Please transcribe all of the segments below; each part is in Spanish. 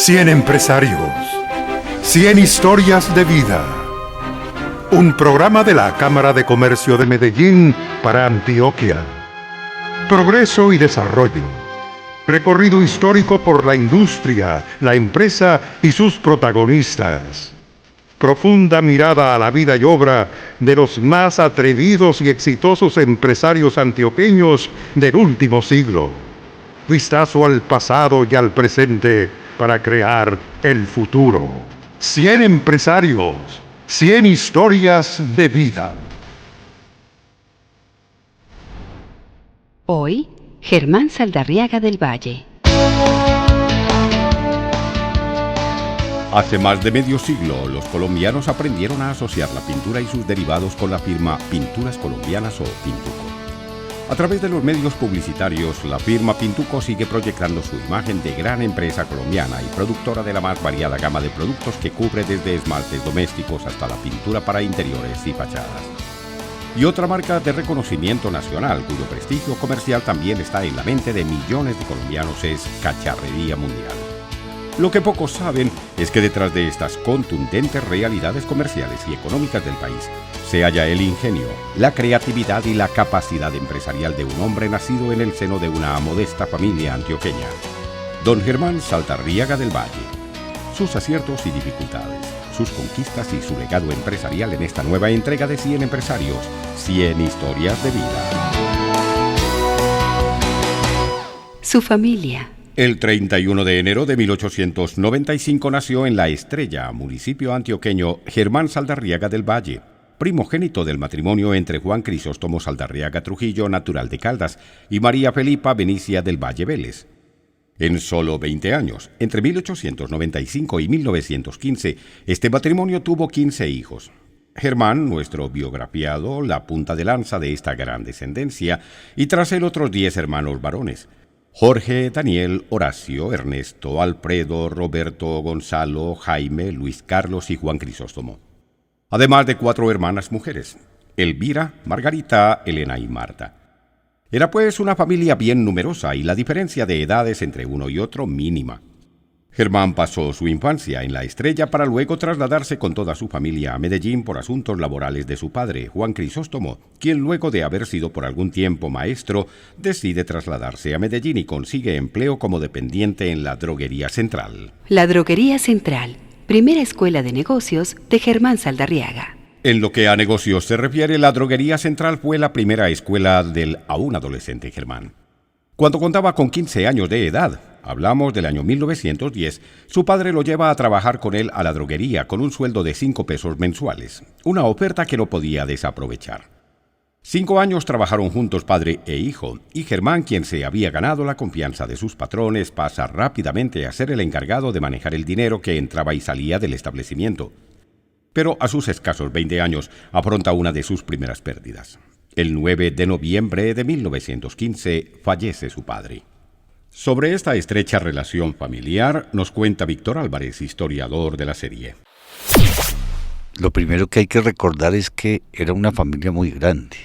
100 empresarios, 100 historias de vida. Un programa de la Cámara de Comercio de Medellín para Antioquia. Progreso y desarrollo. Recorrido histórico por la industria, la empresa y sus protagonistas. Profunda mirada a la vida y obra de los más atrevidos y exitosos empresarios antioqueños del último siglo. Vistazo al pasado y al presente para crear el futuro. 100 empresarios, 100 historias de vida. Hoy, Germán Saldarriaga del Valle. Hace más de medio siglo, los colombianos aprendieron a asociar la pintura y sus derivados con la firma Pinturas Colombianas o Pintuco. A través de los medios publicitarios, la firma Pintuco sigue proyectando su imagen de gran empresa colombiana y productora de la más variada gama de productos que cubre desde esmaltes domésticos hasta la pintura para interiores y fachadas. Y otra marca de reconocimiento nacional, cuyo prestigio comercial también está en la mente de millones de colombianos, es Cacharrería Mundial. Lo que pocos saben es que detrás de estas contundentes realidades comerciales y económicas del país se halla el ingenio, la creatividad y la capacidad empresarial de un hombre nacido en el seno de una modesta familia antioqueña, don Germán Saldarriaga del Valle. Sus aciertos y dificultades, sus conquistas y su legado empresarial en esta nueva entrega de 100 empresarios, 100 historias de vida. Su familia. El 31 de enero de 1895 nació en La Estrella, municipio antioqueño, Germán Saldarriaga del Valle, primogénito del matrimonio entre Juan Crisóstomo Saldarriaga Trujillo, natural de Caldas, y María Felipa Benicia del Valle Vélez. En solo 20 años, entre 1895 y 1915, este matrimonio tuvo 15 hijos. Germán, nuestro biografiado, la punta de lanza de esta gran descendencia, y tras él otros 10 hermanos varones: Jorge, Daniel, Horacio, Ernesto, Alfredo, Roberto, Gonzalo, Jaime, Luis Carlos y Juan Crisóstomo. Además de 4 hermanas mujeres: Elvira, Margarita, Elena y Marta. Era pues una familia bien numerosa y la diferencia de edades entre uno y otro mínima. Germán pasó su infancia en La Estrella para luego trasladarse con toda su familia a Medellín por asuntos laborales de su padre, Juan Crisóstomo, quien luego de haber sido por algún tiempo maestro, decide trasladarse a Medellín y consigue empleo como dependiente en la Droguería Central. La Droguería Central, primera escuela de negocios de Germán Saldarriaga. En lo que a negocios se refiere, la Droguería Central fue la primera escuela del aún adolescente Germán. Cuando contaba con 15 años de edad, hablamos del año 1910, su padre lo lleva a trabajar con él a la droguería con un sueldo de 5 pesos mensuales, una oferta que no podía desaprovechar. 5 años trabajaron juntos padre e hijo, y Germán, quien se había ganado la confianza de sus patrones, pasa rápidamente a ser el encargado de manejar el dinero que entraba y salía del establecimiento. Pero a sus escasos 20 años afronta una de sus primeras pérdidas. El 9 de noviembre de 1915 fallece su padre. Sobre esta estrecha relación familiar nos cuenta Víctor Álvarez, historiador de la serie. Lo primero que hay que recordar es que era una familia muy grande.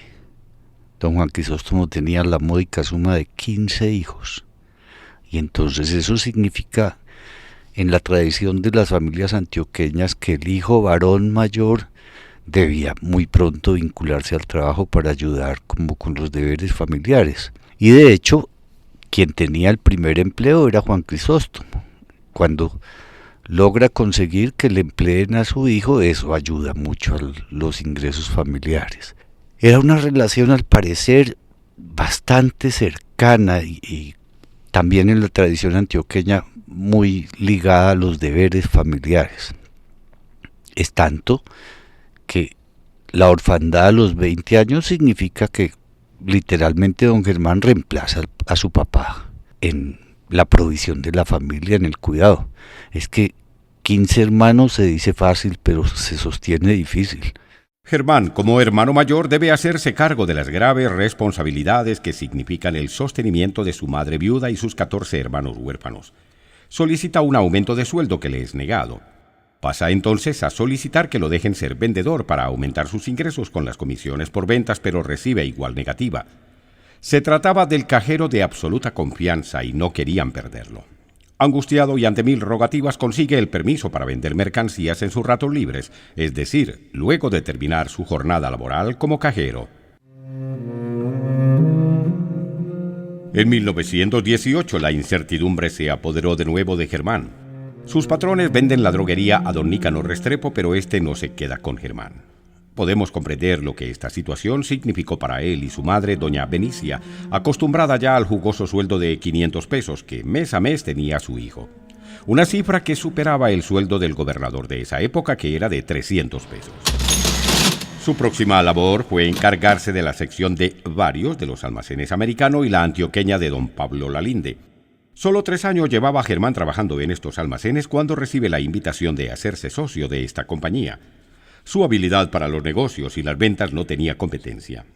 Don Juan Crisóstomo tenía la módica suma de 15 hijos. Y entonces eso significa, en la tradición de las familias antioqueñas, que el hijo varón mayor debía muy pronto vincularse al trabajo para ayudar como con los deberes familiares. Y de hecho, quien tenía el primer empleo era Juan Crisóstomo. Cuando logra conseguir que le empleen a su hijo, eso ayuda mucho a los ingresos familiares. Era una relación, al parecer, bastante cercana y también en la tradición antioqueña muy ligada a los deberes familiares. Es tanto que la orfandad a los 20 años significa que literalmente don Germán reemplaza a su papá en la provisión de la familia, en el cuidado. Es que 15 hermanos se dice fácil, pero se sostiene difícil. Germán, como hermano mayor, debe hacerse cargo de las graves responsabilidades que significan el sostenimiento de su madre viuda y sus 14 hermanos huérfanos. Solicita un aumento de sueldo que le es negado. Pasa entonces a solicitar que lo dejen ser vendedor para aumentar sus ingresos con las comisiones por ventas, pero recibe igual negativa. Se trataba del cajero de absoluta confianza y no querían perderlo. Angustiado y ante 1000 rogativas consigue el permiso para vender mercancías en sus ratos libres, es decir, luego de terminar su jornada laboral como cajero. En 1918 la incertidumbre se apoderó de nuevo de Germán. Sus patrones venden la droguería a don Nicanor Restrepo, pero este no se queda con Germán. Podemos comprender lo que esta situación significó para él y su madre, doña Benicia, acostumbrada ya al jugoso sueldo de 500 pesos que mes a mes tenía su hijo. Una cifra que superaba el sueldo del gobernador de esa época, que era de 300 pesos. Su próxima labor fue encargarse de la sección de varios de los almacenes Americano y la Antioqueña de don Pablo Lalinde. Solo 3 años llevaba Germán trabajando en estos almacenes cuando recibe la invitación de hacerse socio de esta compañía. Su habilidad para los negocios y las ventas no tenía competencia.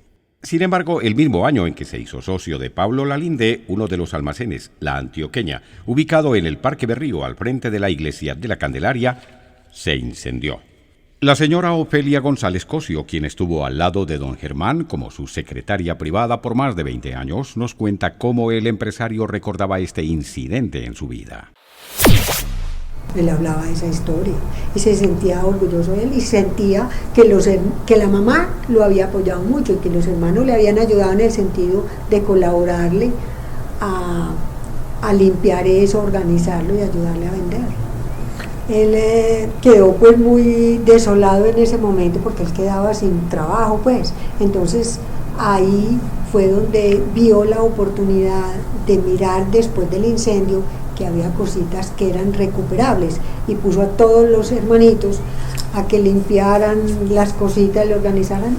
Sin embargo, el mismo año en que se hizo socio de Pablo Lalinde, uno de los almacenes, la Antioqueña, ubicado en el Parque Berrío al frente de la iglesia de la Candelaria, se incendió. La señora Ofelia González Cosio, quien estuvo al lado de don Germán como su secretaria privada por más de 20 años, nos cuenta cómo el empresario recordaba este incidente en su vida. Él hablaba de esa historia y se sentía orgulloso de él y sentía que la mamá lo había apoyado mucho y que los hermanos le habían ayudado en el sentido de colaborarle a limpiar eso, organizarlo y ayudarle a vender. Él quedó pues muy desolado en ese momento porque él quedaba sin trabajo pues. Entonces ahí fue donde vio la oportunidad de mirar después del incendio que había cositas que eran recuperables y puso a todos los hermanitos a que limpiaran las cositas, le organizaran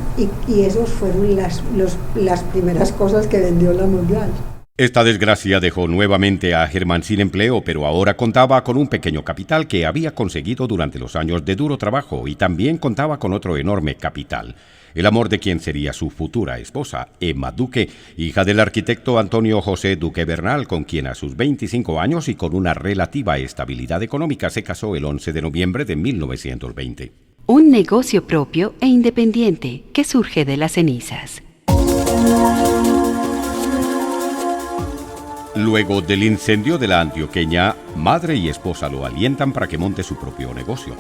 y esos fueron las primeras cosas que vendió la Mundial. Esta desgracia dejó nuevamente a Germán sin empleo, pero ahora contaba con un pequeño capital que había conseguido durante los años de duro trabajo y también contaba con otro enorme capital, el amor de quien sería su futura esposa, Emma Duque, hija del arquitecto Antonio José Duque Bernal, con quien a sus 25 años y con una relativa estabilidad económica se casó el 11 de noviembre de 1920. Un negocio propio e independiente que surge de las cenizas. Luego del incendio de la Antioqueña, madre y esposa lo alientan para que monte su propio negocio.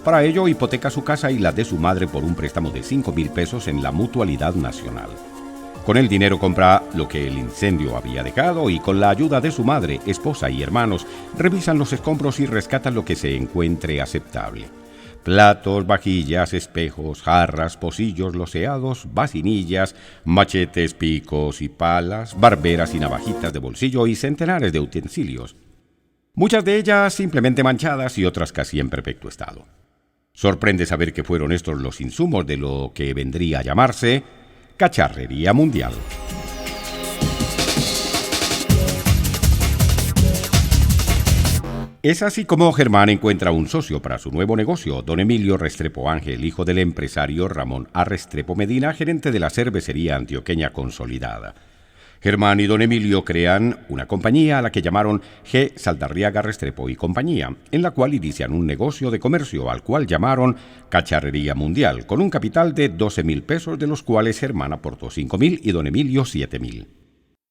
Para ello hipoteca su casa y la de su madre por un préstamo de 5,000 pesos en la Mutualidad Nacional. Con el dinero compra lo que el incendio había dejado y con la ayuda de su madre, esposa y hermanos revisan los escombros y rescatan lo que se encuentre aceptable. Platos, vajillas, espejos, jarras, pocillos loseados, vasinillas, machetes, picos y palas, barberas y navajitas de bolsillo y centenares de utensilios. Muchas de ellas simplemente manchadas y otras casi en perfecto estado. Sorprende saber que fueron estos los insumos de lo que vendría a llamarse Cacharrería Mundial. Es así como Germán encuentra un socio para su nuevo negocio, don Emilio Restrepo Ángel, hijo del empresario Ramón A. Restrepo Medina, gerente de la cervecería antioqueña consolidada. Germán y don Emilio crean una compañía a la que llamaron G. Saldarriaga Restrepo y Compañía, en la cual inician un negocio de comercio al cual llamaron Cacharrería Mundial, con un capital de 12,000 pesos, de los cuales Germán aportó 5,000 y don Emilio 7,000.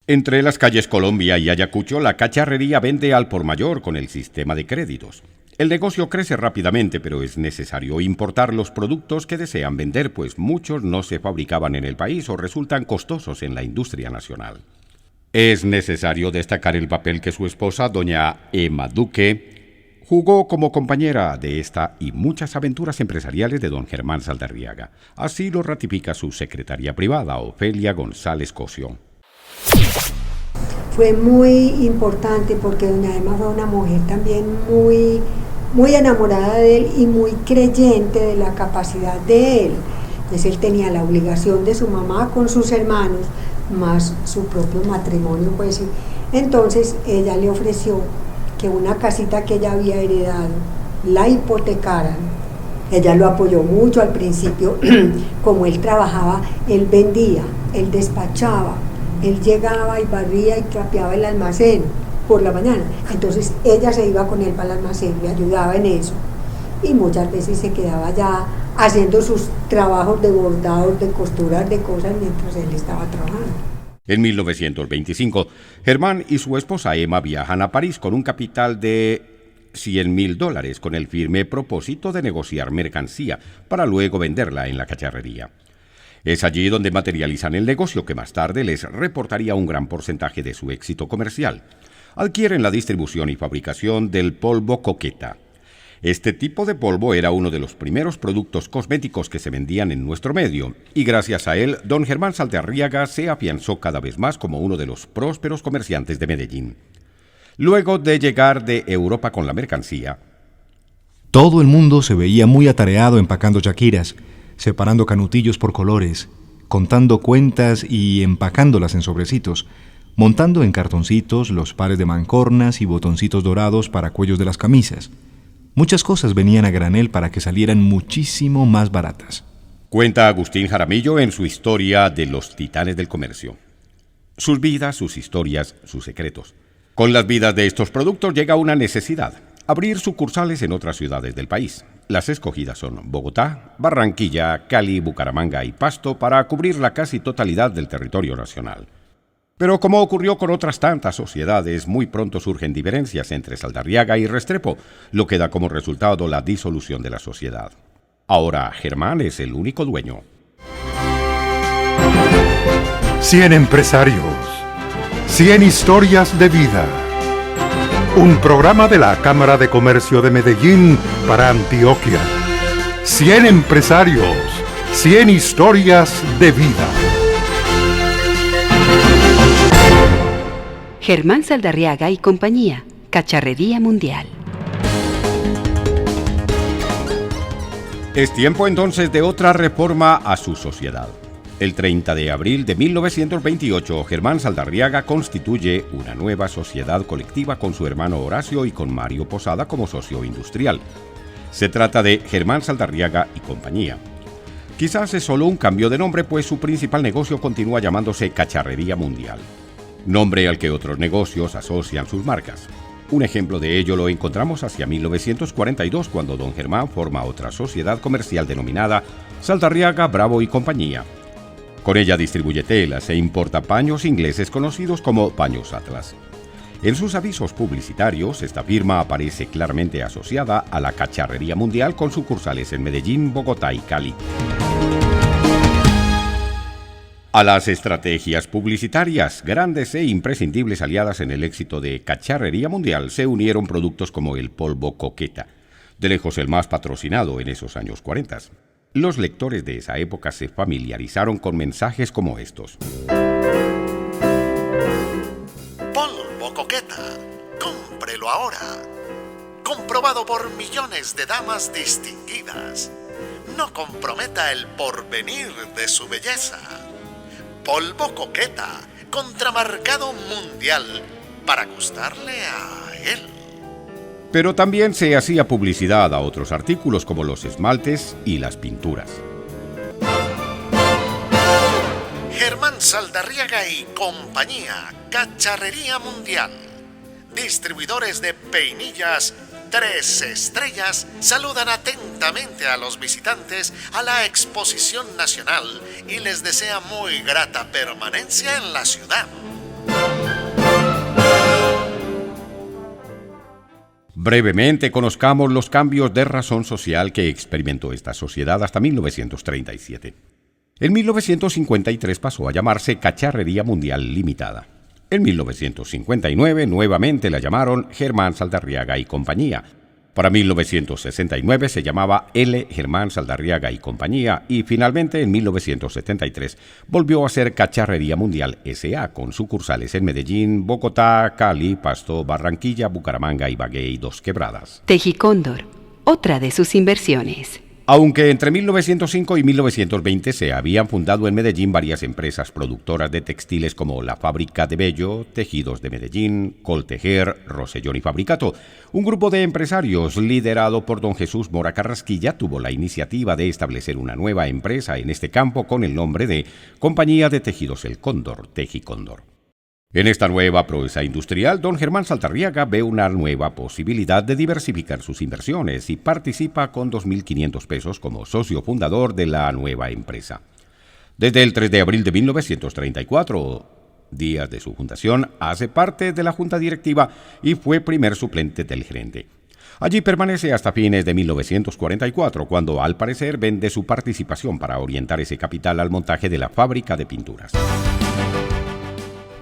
Entre las calles Colombia y Ayacucho, la cacharrería vende al por mayor con el sistema de créditos. El negocio crece rápidamente, pero es necesario importar los productos que desean vender, pues muchos no se fabricaban en el país o resultan costosos en la industria nacional. Es necesario destacar el papel que su esposa, doña Emma Duque, jugó como compañera de esta y muchas aventuras empresariales de don Germán Saldarriaga. Así lo ratifica su secretaria privada, Ofelia González Cosio. Fue muy importante porque doña Emma fue una mujer también muy enamorada de él y muy creyente de la capacidad de él. Entonces él tenía la obligación de su mamá con sus hermanos, más su propio matrimonio, pues. Entonces ella le ofreció que una casita que ella había heredado la hipotecaran. Ella lo apoyó mucho al principio. Como él trabajaba, él vendía, él despachaba, él llegaba y barría y trapeaba el almacén por la mañana. Entonces ella se iba con él para el almacén, le ayudaba en eso. Y muchas veces se quedaba ya haciendo sus trabajos de bordados, de costuras, de cosas mientras él estaba trabajando. En 1925, Germán y su esposa Emma viajan a París con un capital de $100,000 con el firme propósito de negociar mercancía para luego venderla en la cacharrería. Es allí donde materializan el negocio que más tarde les reportaría un gran porcentaje de su éxito comercial. Adquieren la distribución y fabricación del polvo coqueta. Este tipo de polvo era uno de los primeros productos cosméticos que se vendían en nuestro medio, y gracias a él, don Germán Saldarriaga se afianzó cada vez más como uno de los prósperos comerciantes de Medellín. Luego de llegar de Europa con la mercancía, todo el mundo se veía muy atareado empacando chaquiras, separando canutillos por colores, contando cuentas y empacándolas en sobrecitos, montando en cartoncitos los pares de mancornas y botoncitos dorados para cuellos de las camisas. Muchas cosas venían a granel para que salieran muchísimo más baratas. Cuenta Agustín Jaramillo en su historia de los titanes del comercio. Sus vidas, sus historias, sus secretos. Con las vidas de estos productos llega una necesidad: abrir sucursales en otras ciudades del país. Las escogidas son Bogotá, Barranquilla, Cali, Bucaramanga y Pasto para cubrir la casi totalidad del territorio nacional. Pero como ocurrió con otras tantas sociedades, muy pronto surgen diferencias entre Saldarriaga y Restrepo, lo que da como resultado la disolución de la sociedad. Ahora Germán es el único dueño. 100 empresarios, 100 historias de vida. Un programa de la Cámara de Comercio de Medellín para Antioquia. 100 empresarios, 100 historias de vida. Germán Saldarriaga y compañía, Cacharrería Mundial. Es tiempo entonces de otra reforma a su sociedad. El 30 de abril de 1928, Germán Saldarriaga constituye una nueva sociedad colectiva con su hermano Horacio y con Mario Posada como socio industrial. Se trata de Germán Saldarriaga y compañía. Quizás es solo un cambio de nombre, pues su principal negocio continúa llamándose Cacharrería Mundial, nombre al que otros negocios asocian sus marcas. Un ejemplo de ello lo encontramos hacia 1942, cuando don Germán forma otra sociedad comercial denominada Saldarriaga, Bravo y Compañía. Con ella distribuye telas e importa paños ingleses conocidos como paños Atlas. En sus avisos publicitarios, esta firma aparece claramente asociada a la Cacharrería Mundial con sucursales en Medellín, Bogotá y Cali. A las estrategias publicitarias, grandes e imprescindibles aliadas en el éxito de Cacharrería Mundial, se unieron productos como el polvo coqueta, de lejos el más patrocinado en esos años 40. Los lectores de esa época se familiarizaron con mensajes como estos. Polvo coqueta, cómprelo ahora. Comprobado por millones de damas distinguidas. No comprometa el porvenir de su belleza. Polvo coqueta, contramarcado mundial, para gustarle a él. Pero también se hacía publicidad a otros artículos como los esmaltes y las pinturas. Germán Saldarriaga y compañía, Cacharrería Mundial. Distribuidores de peinillas 3 estrellas saludan atentamente a los visitantes a la Exposición Nacional y les desea muy grata permanencia en la ciudad. Brevemente conozcamos los cambios de razón social que experimentó esta sociedad hasta 1937. En 1953 pasó a llamarse Cacharrería Mundial Limitada. En 1959 nuevamente la llamaron Germán Saldarriaga y Compañía. Para 1969 se llamaba L. Germán Saldarriaga y Compañía y finalmente en 1973 volvió a ser Cacharrería Mundial S.A. con sucursales en Medellín, Bogotá, Cali, Pasto, Barranquilla, Bucaramanga, Ibagué y Dos Quebradas. Tejicóndor, otra de sus inversiones. Aunque entre 1905 y 1920 se habían fundado en Medellín varias empresas productoras de textiles como la Fábrica de Bello, Tejidos de Medellín, Coltejer, Rosellón y Fabricato, un grupo de empresarios liderado por don Jesús Mora Carrasquilla tuvo la iniciativa de establecer una nueva empresa en este campo con el nombre de Compañía de Tejidos El Cóndor, Tejicóndor. En esta nueva proeza industrial, don Germán Saldarriaga ve una nueva posibilidad de diversificar sus inversiones y participa con 2.500 pesos como socio fundador de la nueva empresa. Desde el 3 de abril de 1934, Días de su fundación hace parte de la junta directiva y fue primer suplente del gerente. Allí permanece hasta fines de 1944, cuando al parecer vende su participación para orientar ese capital al montaje de la fábrica de pinturas.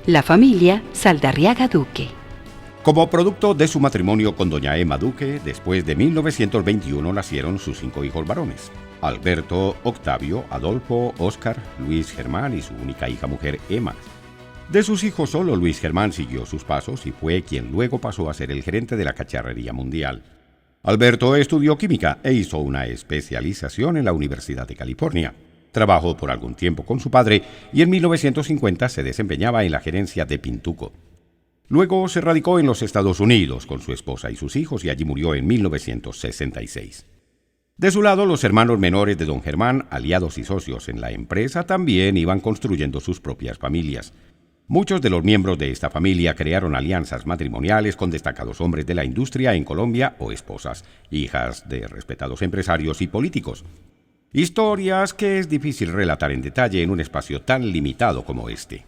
La familia Saldarriaga Duque. Como producto de su matrimonio con doña Emma Duque, después de 1921 nacieron sus 5 hijos varones: Alberto, Octavio, Adolfo, Óscar, Luis Germán y su única hija mujer, Emma. De sus hijos solo Luis Germán siguió sus pasos y fue quien luego pasó a ser el gerente de la Cacharrería Mundial. Alberto estudió química e hizo una especialización en la Universidad de California. Trabajó por algún tiempo con su padre y en 1950 se desempeñaba en la gerencia de Pintuco. Luego se radicó en los Estados Unidos con su esposa y sus hijos y allí murió en 1966. De su lado, los hermanos menores de don Germán, aliados y socios en la empresa, también iban construyendo sus propias familias. Muchos de los miembros de esta familia crearon alianzas matrimoniales con destacados hombres de la industria en Colombia o esposas, hijas de respetados empresarios y políticos. Historias que es difícil relatar en detalle en un espacio tan limitado como este.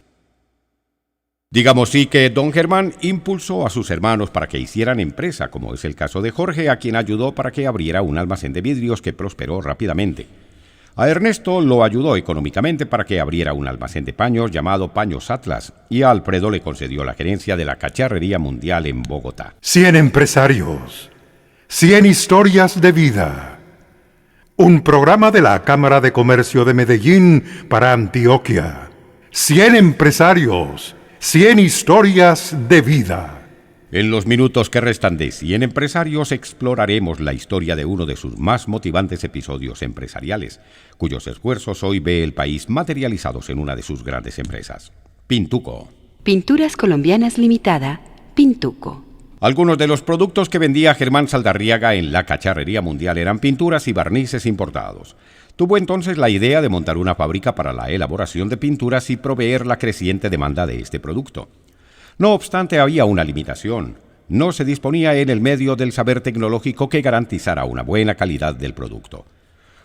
Digamos sí que don Germán impulsó a sus hermanos para que hicieran empresa, como es el caso de Jorge, a quien ayudó para que abriera un almacén de vidrios que prosperó rápidamente. A Ernesto lo ayudó económicamente para que abriera un almacén de paños llamado Paños Atlas, y a Alfredo le concedió la gerencia de la Cacharrería Mundial en Bogotá. 100 empresarios, 100 historias de vida. Un programa de la Cámara de Comercio de Medellín para Antioquia. 100 empresarios, 100 historias de vida. En los minutos que restan de 100 empresarios exploraremos la historia de uno de sus más motivantes episodios empresariales, cuyos esfuerzos hoy ve el país materializados en una de sus grandes empresas, Pintuco. Pinturas Colombianas Limitada, Pintuco. Algunos de los productos que vendía Germán Saldarriaga en la Cacharrería Mundial eran pinturas y barnices importados. Tuvo entonces la idea de montar una fábrica para la elaboración de pinturas y proveer la creciente demanda de este producto. No obstante, había una limitación. No se disponía en el medio del saber tecnológico que garantizara una buena calidad del producto.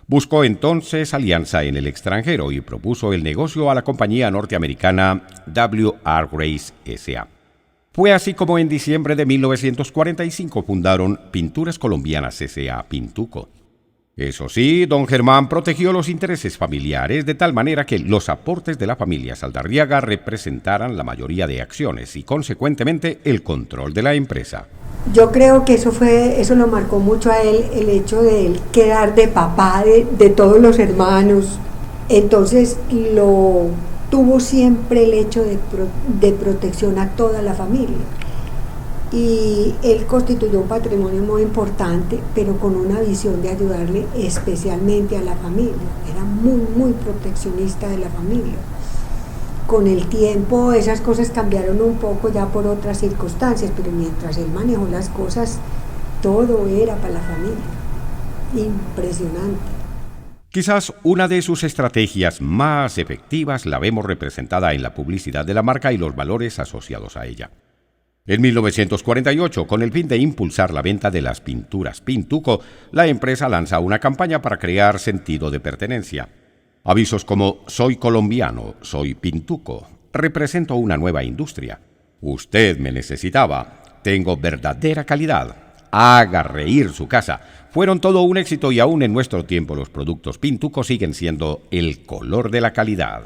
Buscó entonces alianza en el extranjero y propuso el negocio a la compañía norteamericana W.R. Grace S.A. Fue así como en diciembre de 1945 fundaron Pinturas Colombianas S.A. Pintuco. Eso sí, don Germán protegió los intereses familiares de tal manera que los aportes de la familia Saldarriaga representaran la mayoría de acciones y, consecuentemente, el control de la empresa. Yo creo que eso lo marcó mucho a él, el hecho de él quedar de papá de todos los hermanos. Entonces lo tuvo siempre el hecho de protección a toda la familia. Y él constituyó un patrimonio muy importante, pero con una visión de ayudarle especialmente a la familia. Era muy, muy proteccionista de la familia. Con el tiempo esas cosas cambiaron un poco ya por otras circunstancias, pero mientras él manejó las cosas, todo era para la familia. Impresionante. Quizás una de sus estrategias más efectivas la vemos representada en la publicidad de la marca y los valores asociados a ella. En 1948, con el fin de impulsar la venta de las pinturas Pintuco, la empresa lanza una campaña para crear sentido de pertenencia. Avisos como "Soy colombiano, soy Pintuco, represento una nueva industria. Usted me necesitaba, tengo verdadera calidad, haga reír su casa", fueron todo un éxito y aún en nuestro tiempo los productos Pintuco siguen siendo el color de la calidad.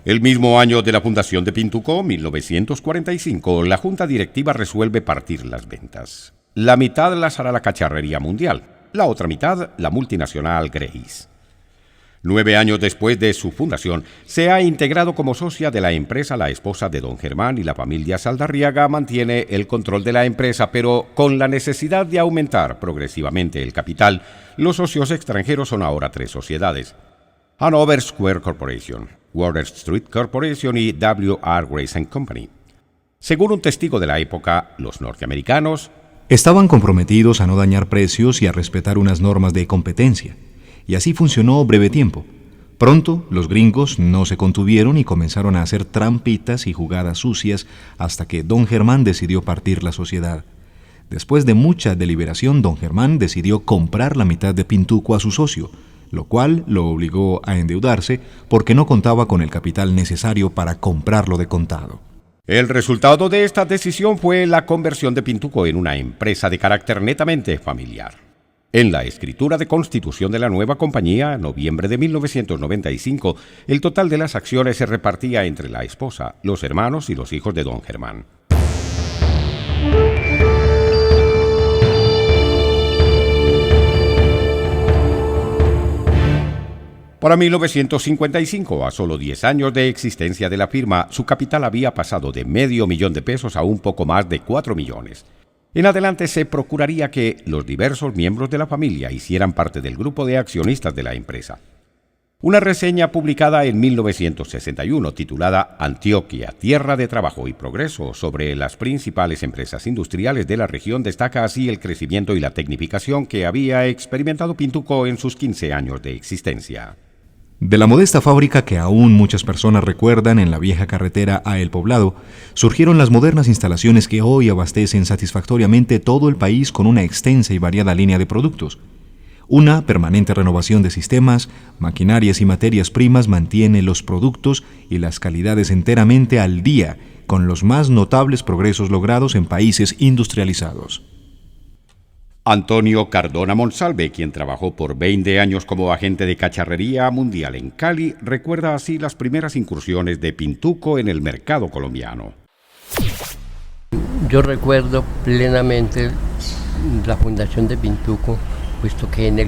El mismo año de la fundación de Pintuco, 1945, la Junta Directiva resuelve partir las ventas. La mitad las hará la Cacharrería Mundial, la otra mitad la multinacional Grace. 9 años después de su fundación, se ha integrado como socia de la empresa la esposa de don Germán y la familia Saldarriaga mantiene el control de la empresa, pero con la necesidad de aumentar progresivamente el capital, los socios extranjeros son ahora 3 sociedades: Hanover Square Corporation, Water Street Corporation y W.R. Grace & Company. Según un testigo de la época, los norteamericanos estaban comprometidos a no dañar precios y a respetar unas normas de competencia, y así funcionó breve tiempo. Pronto, los gringos no se contuvieron y comenzaron a hacer trampitas y jugadas sucias hasta que don Germán decidió partir la sociedad. Después de mucha deliberación, don Germán decidió comprar la mitad de Pintuco a su socio, lo cual lo obligó a endeudarse porque no contaba con el capital necesario para comprarlo de contado. El resultado de esta decisión fue la conversión de Pintuco en una empresa de carácter netamente familiar. En la escritura de constitución de la nueva compañía, noviembre de 1995, el total de las acciones se repartía entre la esposa, los hermanos y los hijos de don Germán. Para 1955, a solo 10 años de existencia de la firma, su capital había pasado de $500,000 a un poco más de 4 millones. En adelante se procuraría que los diversos miembros de la familia hicieran parte del grupo de accionistas de la empresa. Una reseña publicada en 1961 titulada Antioquia, tierra de trabajo y progreso sobre las principales empresas industriales de la región destaca así el crecimiento y la tecnificación que había experimentado Pintuco en sus 15 años de existencia. De la modesta fábrica que aún muchas personas recuerdan en la vieja carretera a El Poblado, surgieron las modernas instalaciones que hoy abastecen satisfactoriamente todo el país con una extensa y variada línea de productos. Una permanente renovación de sistemas, maquinarias y materias primas mantiene los productos y las calidades enteramente al día, con los más notables progresos logrados en países industrializados. Antonio Cardona Monsalve, quien trabajó por 20 años como agente de cacharrería mundial en Cali, recuerda así las primeras incursiones de Pintuco en el mercado colombiano. Yo recuerdo plenamente la fundación de Pintuco, puesto que en el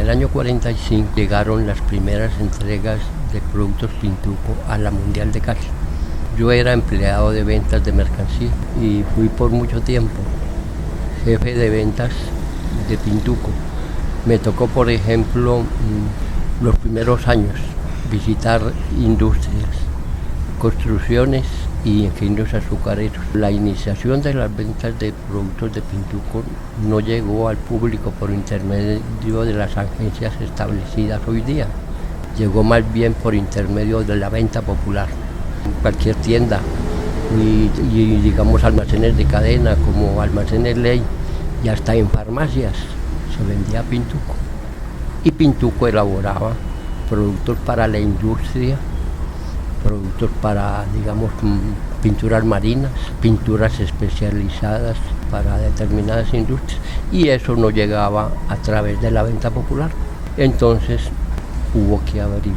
año 45, llegaron las primeras entregas de productos Pintuco a la Mundial de Cali. Yo era empleado de ventas de mercancía y fui por mucho tiempo jefe de ventas de Pintuco. Me tocó, por ejemplo, los primeros años visitar industrias, construcciones y ingenios azucareros. La iniciación de las ventas de productos de Pintuco no llegó al público por intermedio de las agencias establecidas hoy día. Llegó más bien por intermedio de la venta popular. Cualquier tienda y digamos almacenes de cadena como Almacenes Ley y hasta en farmacias se vendía Pintuco. Y Pintuco elaboraba productos para la industria, productos para, digamos, pinturas marinas, pinturas especializadas para determinadas industrias, y eso no llegaba a través de la venta popular. Entonces hubo que abrir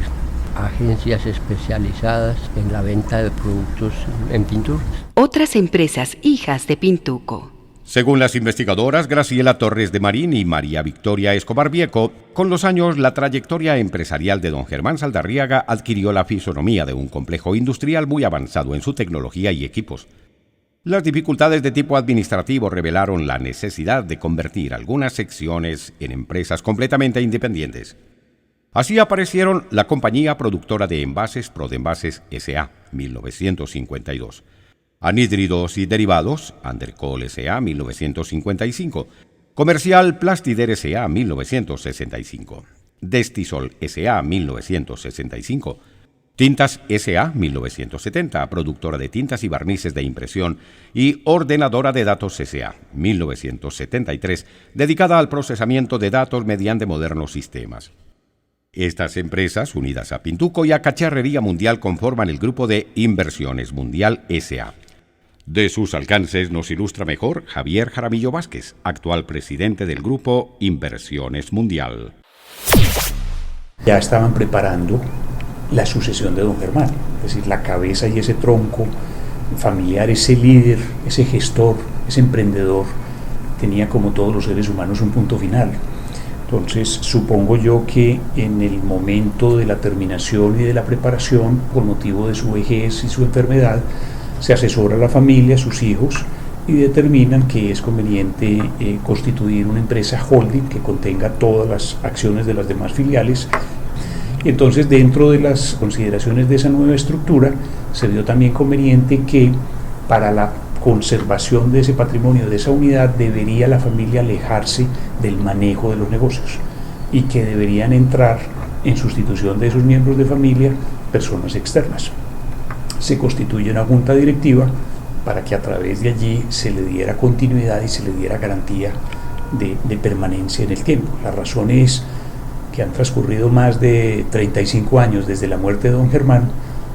agencias especializadas en la venta de productos en pinturas. Otras empresas hijas de Pintuco. Según las investigadoras Graciela Torres de Marín y María Victoria Escobar Vieco, con los años la trayectoria empresarial de don Germán Saldarriaga adquirió la fisonomía de un complejo industrial muy avanzado en su tecnología y equipos. Las dificultades de tipo administrativo revelaron la necesidad de convertir algunas secciones en empresas completamente independientes. Así aparecieron la compañía productora de envases Prodenvases S.A., 1952, Anhídridos y Derivados, Andercol S.A., 1955, Comercial Plastider S.A., 1965, Destisol S.A., 1965, Tintas S.A., 1970, productora de tintas y barnices de impresión, y Ordenadora de Datos S.A., 1973, dedicada al procesamiento de datos mediante modernos sistemas. Estas empresas, unidas a Pintuco y a Cacharrería Mundial, conforman el grupo de Inversiones Mundial S.A. De sus alcances nos ilustra mejor Javier Jaramillo Vázquez, actual presidente del grupo Inversiones Mundial. Ya estaban preparando la sucesión de don Germán, es decir, la cabeza y ese tronco familiar, ese líder, ese gestor, ese emprendedor, tenía como todos los seres humanos un punto final. Entonces supongo yo que en el momento de la terminación y de la preparación, por motivo de su vejez y su enfermedad, se asesora a la familia, a sus hijos, y determinan que es conveniente constituir una empresa holding que contenga todas las acciones de las demás filiales. Y entonces, dentro de las consideraciones de esa nueva estructura, se vio también conveniente que para la conservación de ese patrimonio, de esa unidad, debería la familia alejarse del manejo de los negocios y que deberían entrar en sustitución de esos miembros de familia personas externas. Se constituye una junta directiva para que a través de allí se le diera continuidad y se le diera garantía de permanencia en el tiempo. La razón es que han transcurrido más de 35 años desde la muerte de don Germán,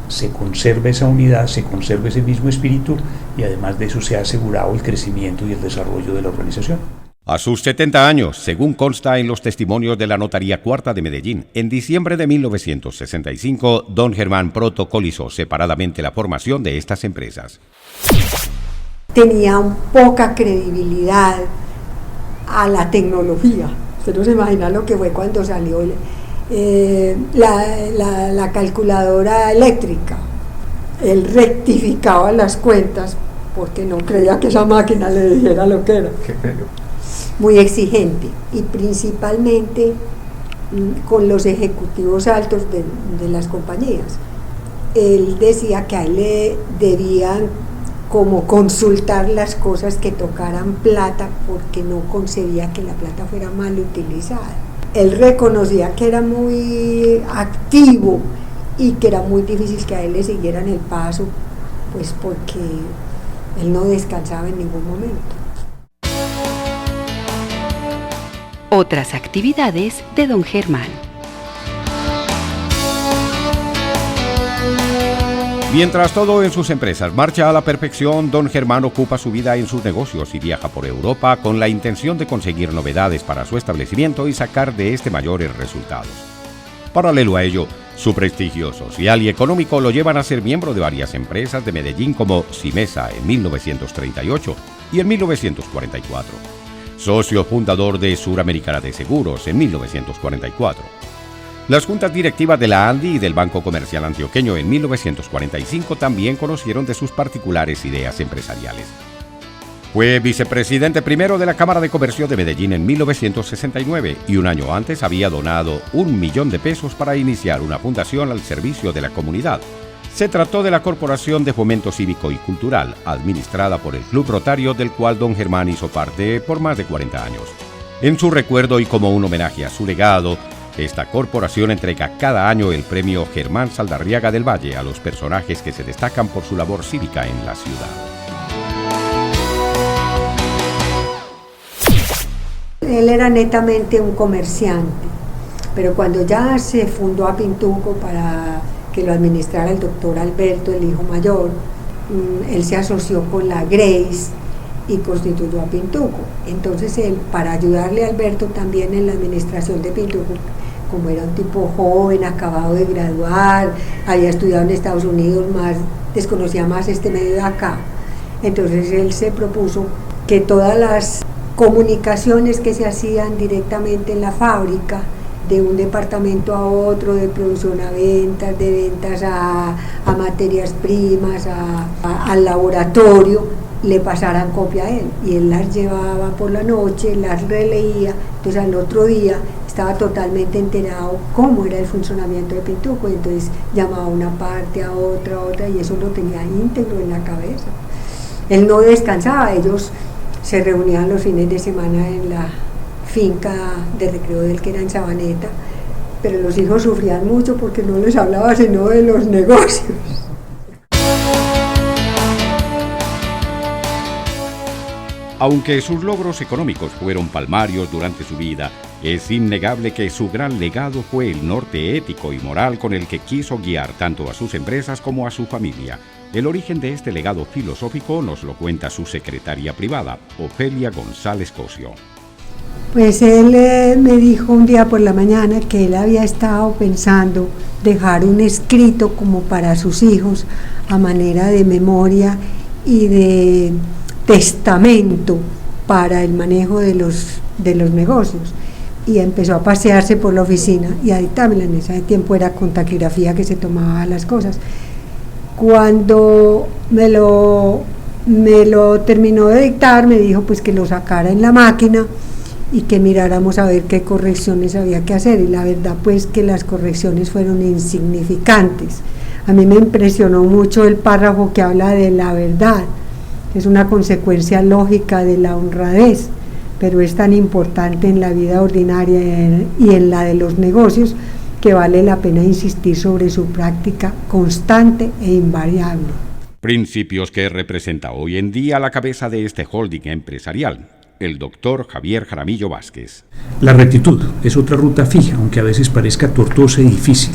se conserva esa unidad, se conserva ese mismo espíritu y además de eso se ha asegurado el crecimiento y el desarrollo de la organización. A sus 70 años, según consta en los testimonios de la Notaría Cuarta de Medellín, en diciembre de 1965, don Germán protocolizó separadamente la formación de estas empresas. Tenía poca credibilidad a la tecnología. Usted no se imagina lo que fue cuando salió la calculadora eléctrica. Él rectificaba las cuentas porque no creía que esa máquina le dijera lo que era. Muy exigente y principalmente con los ejecutivos altos de las compañías. Él decía que a él le debían como consultar las cosas que tocaran plata porque no concebía que la plata fuera mal utilizada. Él reconocía que era muy activo y que era muy difícil que a él le siguieran el paso, pues porque él no descansaba en ningún momento. Otras actividades de don Germán. Mientras todo en sus empresas marcha a la perfección, don Germán ocupa su vida en sus negocios y viaja por Europa con la intención de conseguir novedades para su establecimiento y sacar de este mayores resultados. Paralelo a ello, su prestigio social y económico lo llevan a ser miembro de varias empresas de Medellín como Simesa en 1938 y en 1944. Socio fundador de Suramericana de Seguros en 1944. Las juntas directivas de la ANDI y del Banco Comercial Antioqueño en 1945 también conocieron de sus particulares ideas empresariales. Fue vicepresidente primero de la Cámara de Comercio de Medellín en 1969 y un año antes había donado 1 millón de pesos para iniciar una fundación al servicio de la comunidad. Se trató de la Corporación de Fomento Cívico y Cultural, administrada por el Club Rotario, del cual don Germán hizo parte por más de 40 años. En su recuerdo y como un homenaje a su legado, esta corporación entrega cada año el premio Germán Saldarriaga del Valle a los personajes que se destacan por su labor cívica en la ciudad. Él era netamente un comerciante, pero cuando ya se fundó a Pintuco para que lo administrara el doctor Alberto, el hijo mayor, él se asoció con la Grace y constituyó a Pintuco. Entonces él, para ayudarle a Alberto también en la administración de Pintuco, como era un tipo joven, acabado de graduar, había estudiado en Estados Unidos, desconocía más este medio de acá, entonces él se propuso que todas las comunicaciones que se hacían directamente en la fábrica, de un departamento a otro, de producción a ventas, de ventas a materias primas, al laboratorio, le pasaran copia a él, y él las llevaba por la noche, las releía, entonces al otro día estaba totalmente enterado cómo era el funcionamiento de Pintuco, y entonces llamaba a una parte, a otra, y eso lo tenía íntegro en la cabeza. Él no descansaba, ellos se reunían los fines de semana en la finca de recreo del que era en Sabaneta, pero los hijos sufrían mucho porque no les hablaba sino de los negocios. Aunque sus logros económicos fueron palmarios durante su vida, es innegable que su gran legado fue el norte ético y moral con el que quiso guiar tanto a sus empresas como a su familia. El origen de este legado filosófico nos lo cuenta su secretaria privada, Ofelia González Cosio. Pues él me dijo un día por la mañana que él había estado pensando dejar un escrito como para sus hijos a manera de memoria y de testamento para el manejo de los negocios, y empezó a pasearse por la oficina y a dictármela. En ese tiempo era con taquigrafía que se tomaba las cosas. Cuando me lo terminó de dictar, me dijo pues que lo sacara en la máquina y que miráramos a ver qué correcciones había que hacer, y la verdad pues que las correcciones fueron insignificantes. A mí me impresionó mucho el párrafo que habla de la verdad, que es una consecuencia lógica de la honradez, pero es tan importante en la vida ordinaria y en la de los negocios que vale la pena insistir sobre su práctica constante e invariable. Principios que representa hoy en día la cabeza de este holding empresarial, el doctor Javier Jaramillo Vázquez. La rectitud es otra ruta fija, aunque a veces parezca tortuosa y difícil.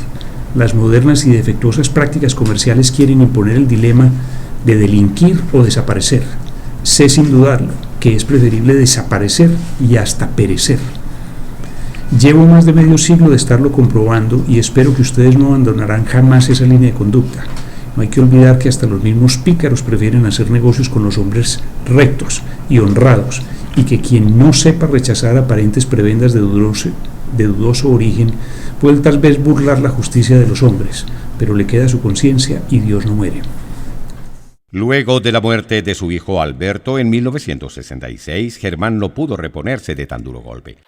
Las modernas y defectuosas prácticas comerciales quieren imponer el dilema de delinquir o desaparecer. Sé sin dudarlo que es preferible desaparecer y hasta perecer. Llevo más de medio siglo de estarlo comprobando y espero que ustedes no abandonarán jamás esa línea de conducta. No hay que olvidar que hasta los mismos pícaros prefieren hacer negocios con los hombres rectos y honrados, y que quien no sepa rechazar aparentes prebendas de dudoso origen puede tal vez burlar la justicia de los hombres, pero le queda su conciencia y Dios no muere. Luego de la muerte de su hijo Alberto en 1966, Germán no pudo reponerse de tan duro golpe.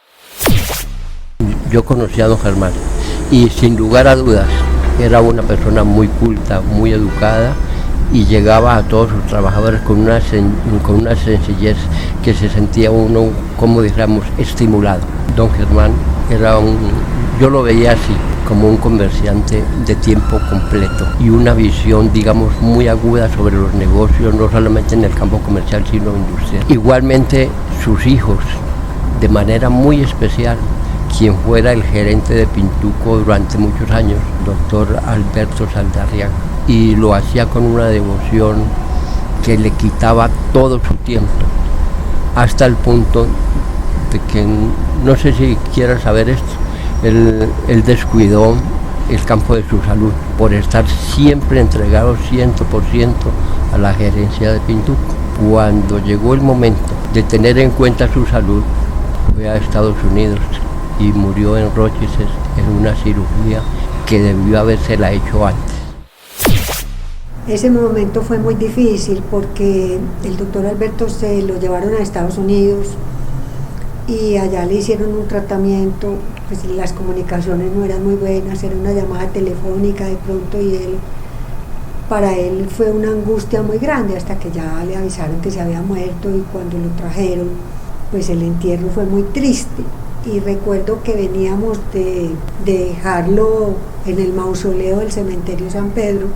Yo conocí a don Germán y sin lugar a dudas era una persona muy culta, muy educada, y llegaba a todos sus trabajadores con una sencillez que se sentía uno, como dijéramos, estimulado. Don Germán yo lo veía así, como un comerciante de tiempo completo y una visión, digamos, muy aguda sobre los negocios, no solamente en el campo comercial, sino industrial. Igualmente sus hijos, de manera muy especial, quien fuera el gerente de Pintuco durante muchos años, doctor Alberto Saldarriaga, y lo hacía con una devoción que le quitaba todo su tiempo, hasta el punto de que, no sé si quieran saber esto, él descuidó el campo de su salud por estar siempre entregado 100% a la gerencia de Pintuco. Cuando llegó el momento de tener en cuenta su salud, fue a Estados Unidos y murió en Rochester en una cirugía que debió habérsela hecho antes. Ese momento fue muy difícil porque el doctor Alberto se lo llevaron a Estados Unidos y allá le hicieron un tratamiento, pues las comunicaciones no eran muy buenas, era una llamada telefónica de pronto, y para él fue una angustia muy grande hasta que ya le avisaron que se había muerto, y cuando lo trajeron, pues el entierro fue muy triste. Y recuerdo que veníamos de dejarlo en el mausoleo del cementerio San Pedro.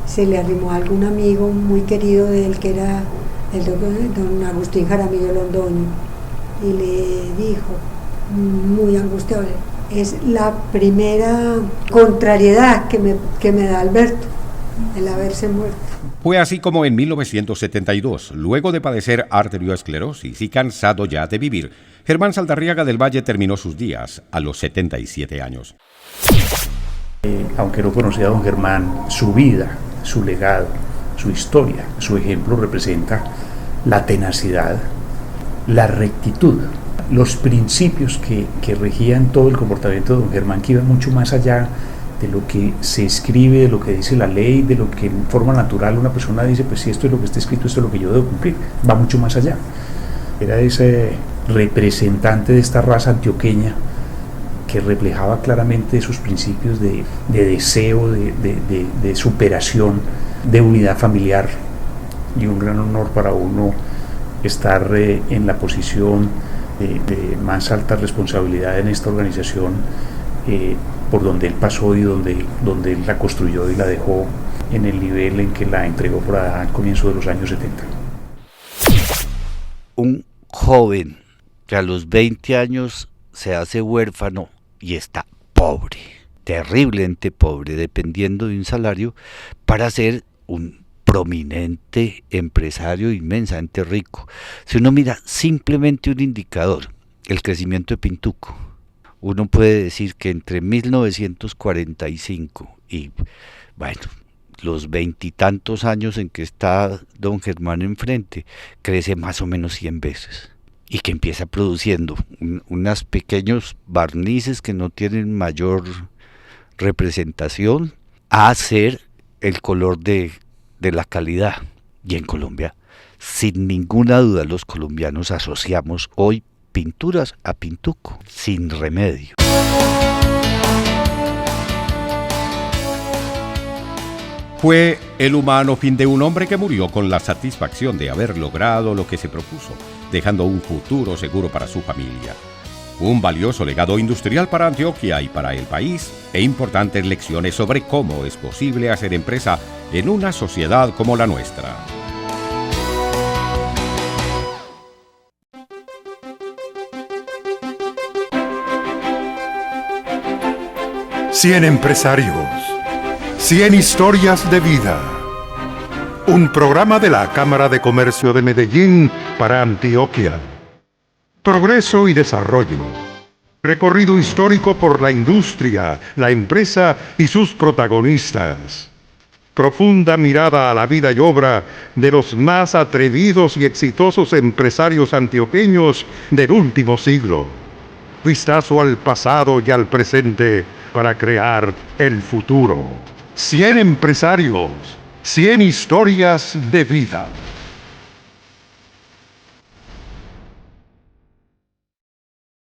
Se le arrimó a algún amigo muy querido de él, que era el don Agustín Jaramillo Londoño, y le dijo, muy angustiado, es la primera contrariedad que me da Alberto, el haberse muerto. Fue así como en 1972, luego de padecer arteriosclerosis y cansado ya de vivir, Germán Saldarriaga del Valle terminó sus días a los 77 años. Aunque no conocía a don Germán, su vida, su legado, su historia, su ejemplo representa la tenacidad, la rectitud, los principios que regían todo el comportamiento de don Germán, que iban mucho más allá de lo que se escribe, de lo que dice la ley, de lo que en forma natural una persona dice, pues si esto es lo que está escrito, esto es lo que yo debo cumplir. Va mucho más allá. Era ese representante de esta raza antioqueña que reflejaba claramente esos principios de deseo, de superación, de unidad familiar, y un gran honor para uno estar en la posición de más alta responsabilidad en esta organización, por donde él pasó y donde él la construyó y la dejó en el nivel en que la entregó por allá al comienzo de los años 70. Un joven que a los 20 años se hace huérfano y está pobre, terriblemente pobre, dependiendo de un salario, para ser un prominente empresario inmensamente rico. Si uno mira simplemente un indicador, el crecimiento de Pintuco, uno puede decir que entre 1945 y, bueno, los 20 y tantos años en que está don Germán enfrente, crece más o menos 100 veces. Y que empieza produciendo unos pequeños barnices que no tienen mayor representación, a ser el color de la calidad. Y en Colombia, sin ninguna duda, los colombianos asociamos hoy pinturas a Pintuco, sin remedio. Fue el humano fin de un hombre que murió con la satisfacción de haber logrado lo que se propuso, dejando un futuro seguro para su familia. Un valioso legado industrial para Antioquia y para el país, e importantes lecciones sobre cómo es posible hacer empresa en una sociedad como la nuestra. Cien empresarios, 100 historias de vida. Un programa de la Cámara de Comercio de Medellín para Antioquia. Progreso y desarrollo. Recorrido histórico por la industria, la empresa y sus protagonistas. Profunda mirada a la vida y obra de los más atrevidos y exitosos empresarios antioqueños del último siglo. Vistazo al pasado y al presente para crear el futuro. 100 empresarios, 100 historias de vida.